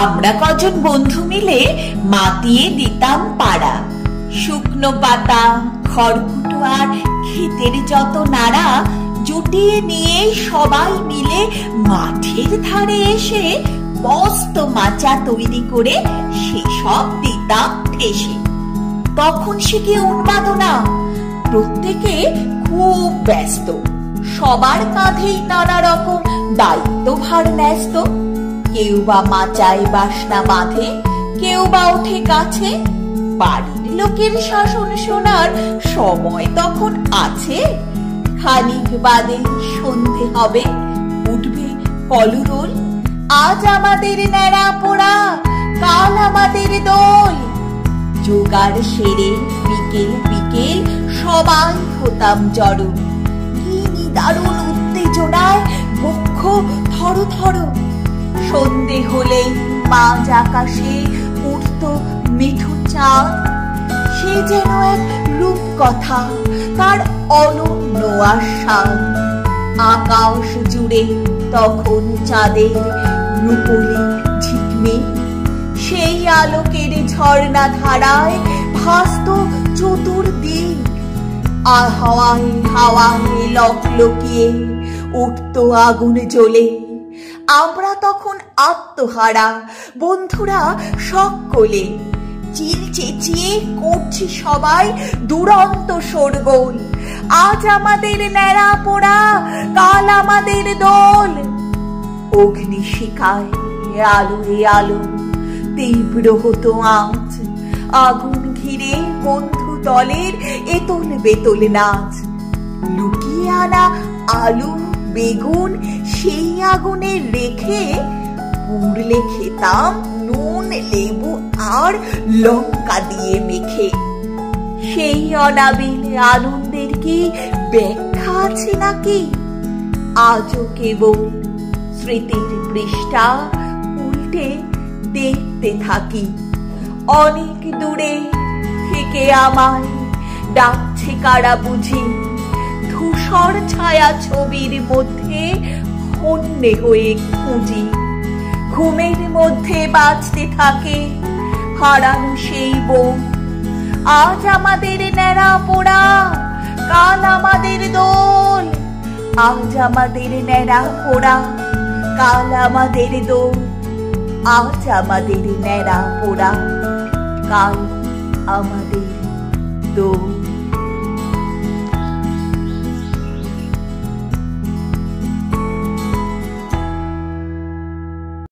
আমরা কজন বন্ধু মিলে মাতিয়ে দিতাম পাড়া। শুকনো পাতা, খড়কুটো আর ক্ষেতের যত নাড়া জুটিয়ে নিয়ে সবাই মিলে মাঠের ধারে এসে মস্ত মাচা তৈরি করে সেসব দিতাম ঠেসে। তখন সে কি উন্মাদনা! প্রত্যেকে খুব ব্যস্ত, সবার কাঁধেই নানা রকম দায়িত্বভার ন্যস্ত। কেউ বা মাচায় বাসনা বাঁধে, কেউ বা ওঠে কাছে। বাড়ির লোকের শাসন শোনার সময় তখন আছে? খানিক বাদে সন্ধে হবে, উঠবে কলরোল। আজ আমাদের ন্যাড়া পোড়া, কাল আমাদের দোল। জোগাড় সেরে বিকেল বিকেল সবাই হতাম জড়ো। কি নিদারুণ উত্তেজনায় বক্ষ থর থর। সন্ধে হলেই মাঝ আকাশে উঠত মিঠুন চাঁদ। সে যেন এক রূপকথা, তার অনন্য আস্বাদ। আকাশ জুড়ে তখন চাঁদের রূপলি ঝিকমিক। সেই আলোকের ঝর্ণা ধারায় ভাসত চতুর্দিক। আর হাওয়ায় হাওয়ায় লকলকিয়ে উঠত আগুন জ্বলে। আমরা তখন আত্মহারা, বন্ধুরা সকলে। চিল চেঁচিয়ে করছি সবাই দুরন্ত শোরগোল। আজ আমাদের ন্যাড়া পোড়া, কাল আমাদের দোল। অগ্নিশিখায় আলোয় আলো তীব্র হতো আঁচ। আগুন ঘিরে বন্ধু দলের এতল বেতল নাচ। লুকিয়ে আনা আলু বেগুন সেই আগুনে রেখে পুড়লে খেতাম নুন লেবু আর লঙ্কা দিয়ে মেখে। সেই অনাবিল আনন্দের কি ব্যাখ্যা আছে নাকি? আজও কেবল স্মৃতির পৃষ্ঠা উল্টে দেখতে থাকি। অনেক দূরে থেকে আমায় ডাকছে কারা বুঝি। ধূসর ছায়া ছবির মধ্যে হন্যে হয়ে খুঁজি। ঘুমের মধ্যে বাজতে থাকে হারানো সেই বোন। আজ আমাদের ন্যাড়া পোড়া, কাল আমাদের দোল। আজ আমাদের ন্যাড়া পোড়া, কাল আমাদের দোল। আজ আমাদের ন্যাড়া পোড়া, কাল আমাদের দোল।